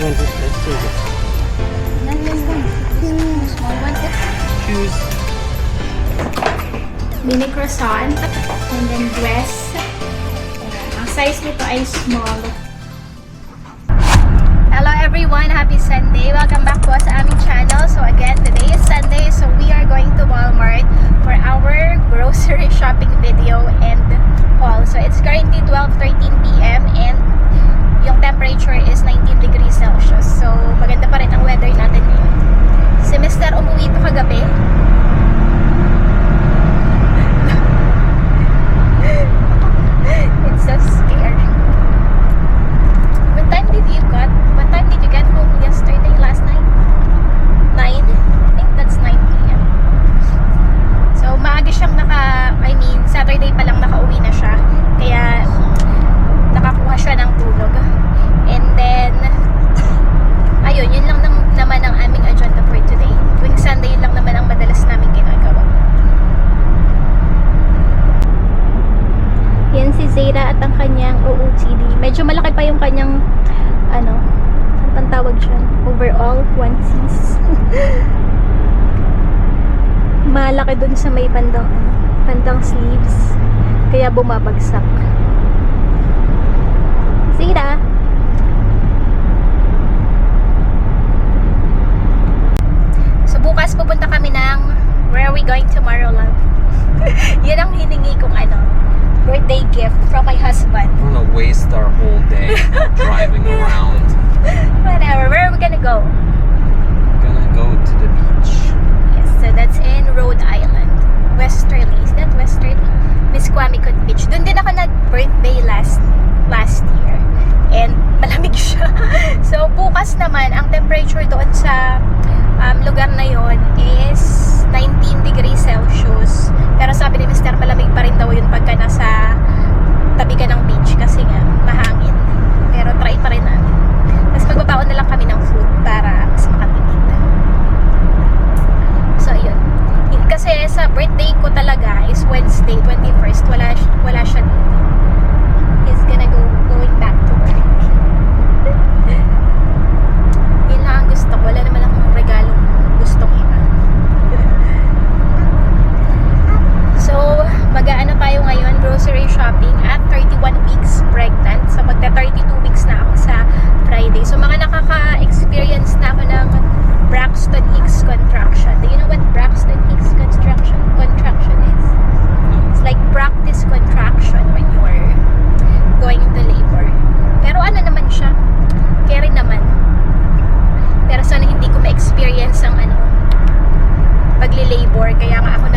want this? Let's take it. Small one. Choose. Mini croissant. And then dress. Ayan. Ang size nito ay small. Hello everyone! Happy Sunday! Welcome back po sa aming channel. So again, today is Sunday. So we are going to Walmart for our grocery shopping video and haul. So it's currently 12:13 p.m. and yung temperature is 19 degrees Celsius. So maganda pa rin ang weather natin ngayon. Si Mr. umuwi ito kagabi. It's so scary. What time did you get home yesterday, last night? 9? I think that's 9 p.m. So maaga siyang Saturday pa lang nakauwi na siya. Kaya nakakuha siya ng tulog. And then ayun, yun lang naman ang aming agenda for today. Tuwing Sunday, yun lang naman ang madalas namin ginagawa. Yan si Zayda at ang kanyang OOTD. Medyo malaki pa yung kanyang ang tawag dyan, overall onesies. Malaki dun sa may bandang sleeves, kaya bumabagsak. Zayda! So bukas pupunta kami ng where are we going tomorrow, love? Yan ang hiningi kong birthday gift from my husband. I'm gonna waste our whole day driving around. Whatever. Where are we gonna go? Gonna go to the beach. Yes, so that's in Rhode Island. Westerly. Is that Westerly? Misquamicut Beach. Doon din ako nag-birthday last year. And malamig siya. So bukas naman, ang temperature doon sa lugar na yon is 19 degrees Celsius. Pero sabi ni Mr. malamig pa rin daw yun pagka nasa tabi ka ng beach kasi nga mahangin. Pero try pa rin namin. Tapos magbabaon na lang kami ng food para mas makatipid. So yun. Kasi sa birthday ko talaga is Wednesday 21st. Wala siya dito. He's going back to work. Yun lang ang gusto ko. Wala naman akong regalong gustong iba. So, mag-aano tayo ngayon, grocery shopping at 31 weeks pregnant. So, magta-32 weeks na ako sa Friday. So, mga nakaka-experience na ako ng Braxton Hicks contraction. Do you know what Braxton Hicks contraction is? It's like practice contraction when you're going to labor. Pero naman siya? Carry naman. Pero sana hindi ko ma-experience ang pagli-labor. Kaya nga ako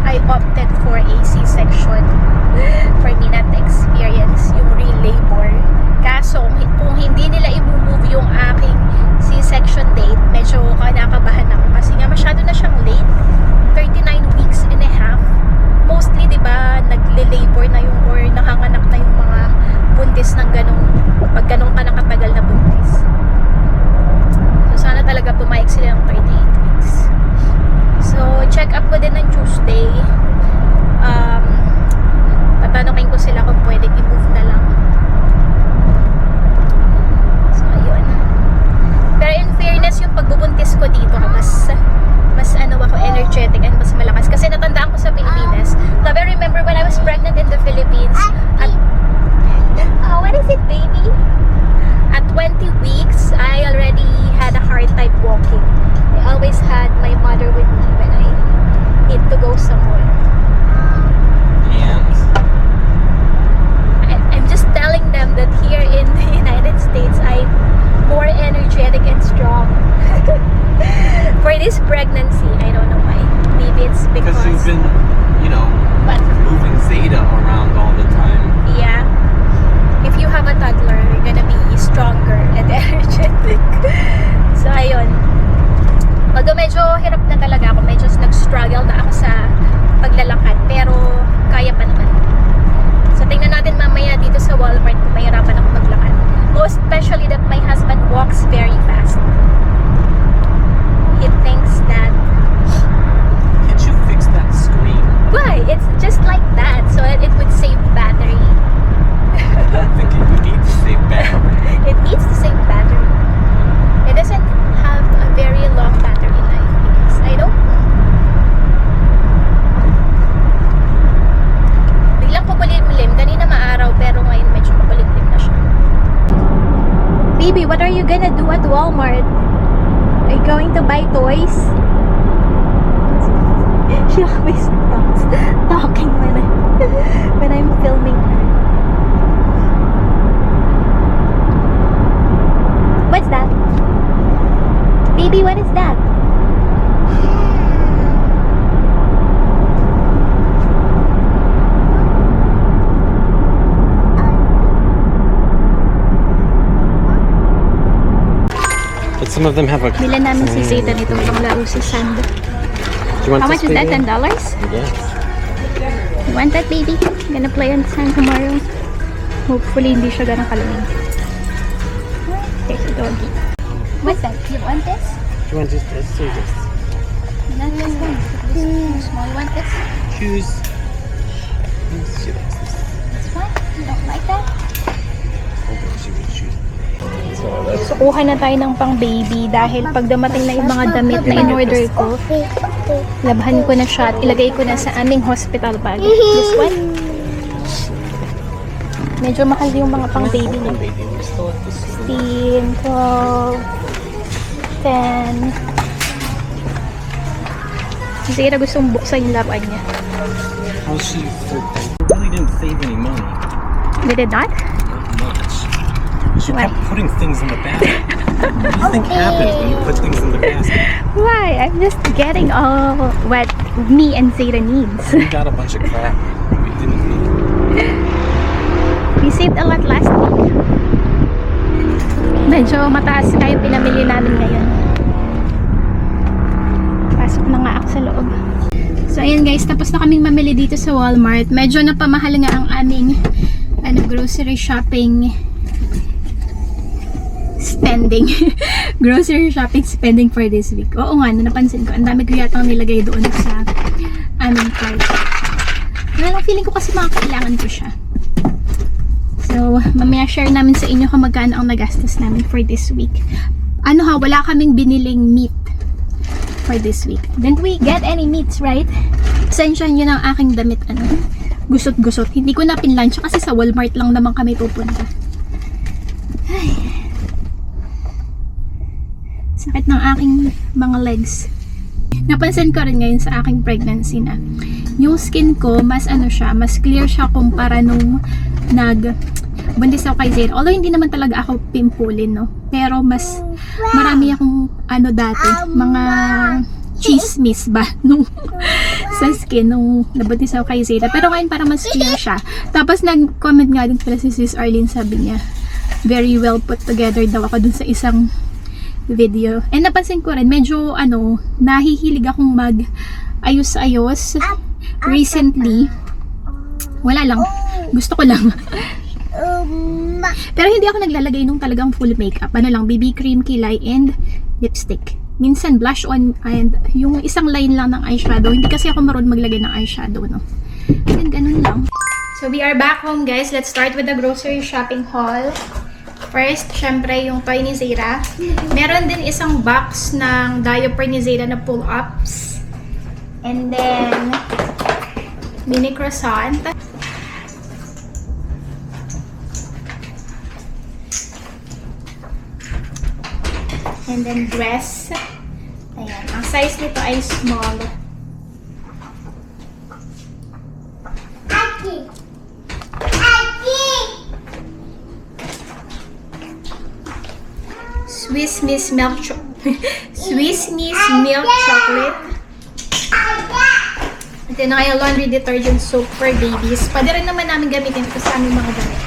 I opted for a C-section for me not to experience yung real labor. Kaso kung hindi nila i-move yung aking C-section date, medyo kinakabahan ako kasi nga masyado na siyang late. 39 weeks and a half. Mostly, di ba, nagle-labor na yung or nakanganak na yung mga buntis ng pag ganong ka nakatagal na buntis. So sana talaga pumayag sila ng 38 weeks. So, check up ko din ng Tuesday. Tatanungin ko sila kung pwedeng i-move na lang. So, ayun. Pero in fairness, yung pagbubuntis ko dito, mas ako energetic and mas malakas. Kasi natandaan ko sa Pilipinas. Now, I remember when I was pregnant in the Philippines, what is it, baby? At 20 weeks, I already had a hard time walking. I always had my mother with me when I need to go somewhere. And I'm just telling them that here in the United States, I'm more energetic and strong. For this pregnancy, I don't know why. Maybe it's because you've been, But moving Zayda around all the time. yeah, if you have a toddler, you're gonna be stronger and energetic. So ayun. Although medyo hirap na talaga ako, medyo nag-struggle na ako sa paglalakad, pero kaya pa naman. So tingnan natin mamaya dito sa Walmart kung mahirapan ako maglakad. Most especially that my husband walks very fast. He thinks that Can't you fix that screen? why? It's just like that, so it would save battery. I don't think you need to save battery. It needs to save battery. Baby, what are you gonna do at Walmart? Are you going to buy toys? She always talks, talking when I'm filming her. What's that? Baby, what is that? But some of them have a. Bila namin si Zeta nitong panglaro si Sand. Do you want How much is that? $10? Yes. You want that, baby? Gonna play on the sand tomorrow. Hopefully, hindi siya ganang kalamig. There's a doggy. What's that? You want this? Do you want just this or this? Not this one. This small. You want this? Choose. She likes this. This one? You don't like that? Okay, she will choose. So that's. So, kuha na tayo ng pang baby dahil pag dumating na yung mga damit na in-order ko, labhan ko na siya at ilagay ko na sa aming hospital bag. This one? Medyo mahal yung mga pang baby niya. Baby, we're still at this. 15, 12, 10. Si Zara gustong buksan yung laruan niya. How's she for? You really didn't save any money. Did it not? Not much. She Why? kept putting things in the basket. What do you think happens when you put things in the basket? Why? I'm just getting all what me and Zara needs. We got a bunch of crap we didn't need. We saved a lot last week. Medyo mataas na yung pinamili namin ngayon. Pasok na nga ako sa loob. So ayan guys, tapos na kaming mamili dito sa Walmart. Medyo napamahal nga ang aming grocery shopping spending. Grocery shopping spending for this week. Oo nga, napansin ko. Ang dami ko yatang nilagay doon sa aming cart. Kaya lang feeling ko kasi makakailangan ko siya. So, mamaya share namin sa inyo kung magkano ang nagastos namin for this week. Wala kaming biniling meat for this week. Didn't we get any meats, right? Sensyon yun ang aking damit, gusot-gusot. Hindi ko na pinlansya kasi sa Walmart lang naman kami pupunta. Ay. Sakit ng aking mga legs. Napansin ko rin ngayon sa aking pregnancy na yung skin ko, mas mas clear siya kumpara nung buntis ako kay Zayn. Although hindi naman talaga ako pimpulin, no? Pero mas marami akong dati, mga chismis ba nung sa skin nung nabuntis ako kay Zayda. Pero ngayon parang mas clear siya. Tapos nag-comment nga din pala si Sis Arlene, sabi niya very well put together daw ako dun sa isang video. And napansin ko rin, medyo nahihilig akong mag-ayos-ayos recently. Wala lang. Gusto ko lang. Pero hindi ako naglalagay nung talagang full makeup. BB cream, kilay, and lipstick. Minsan blush on and yung isang line lang ng eyeshadow. Hindi kasi ako marunong maglagay ng eyeshadow, no? And ganun lang. So we are back home, guys. Let's start with the grocery shopping haul. First, syempre yung toy ni Zara. Meron din isang box ng diaper ni Zara na pull-ups. And then mini croissant. And then dress. Ayan. Ang size nito ay small. Swiss Miss Milk Swiss Miss Milk Chocolate. Ito na kaya laundry detergent soap for babies. Pwede rin naman namin gamitin ito sa aming mga damit.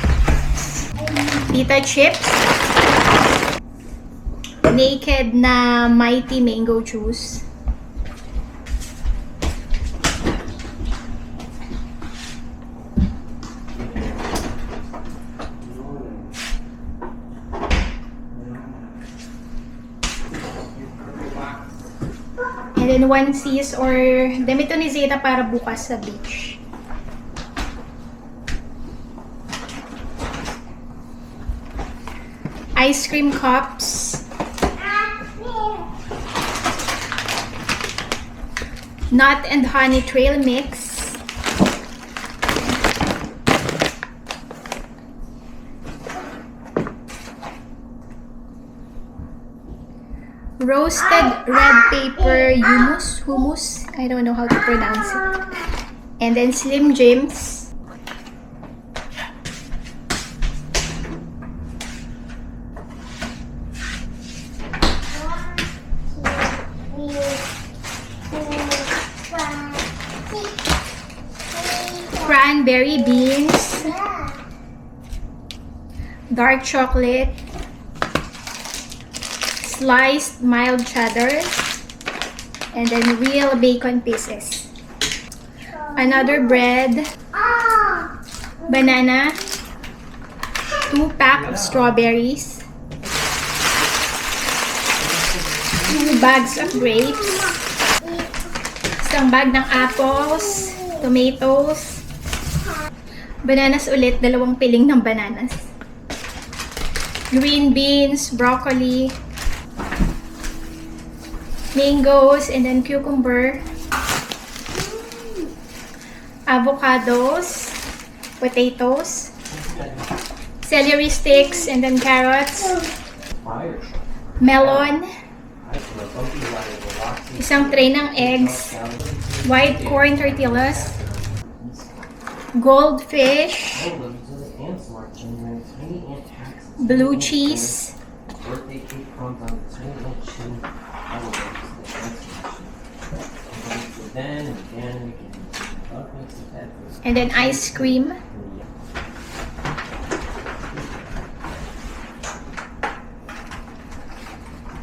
Pita chips. Naked na Mighty Mango Juice. And then onesies or damit to ni Zeta para bukas sa beach. Ice cream cups. Nut and honey trail mix. roasted red pepper hummus. I don't know how to pronounce it. And then Slim Jims. Cranberry beans. Dark chocolate. Sliced mild cheddar. And then real bacon pieces. Another bread. Banana. 2 pack of strawberries. 2 bags of grapes. Isang bag ng apples. Tomatoes. Bananas ulit, 2 piling ng bananas. Green beans, broccoli, mangoes, and then cucumber. Avocados, potatoes, celery sticks, and then carrots. Melon. Isang tray ng eggs. White corn tortillas. Goldfish. Blue cheese. And then ice cream.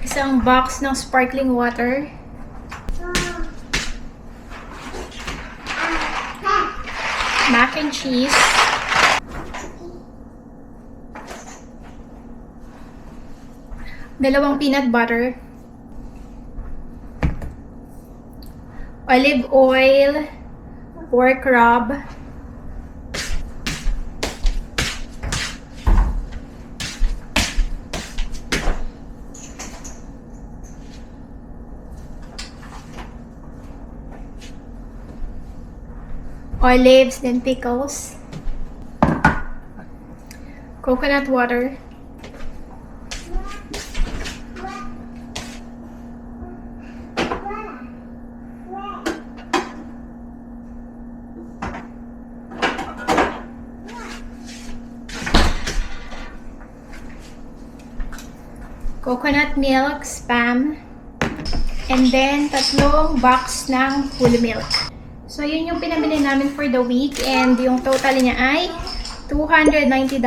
Isang box ng sparkling water. Mac and cheese. Dalawang peanut butter. Olive oil. Pork rub. Olives, then pickles. Coconut water. Coconut milk, Spam. And then, 3 box ng full milk. So, yun yung pinamili namin for the week. And yung total niya ay $290.88.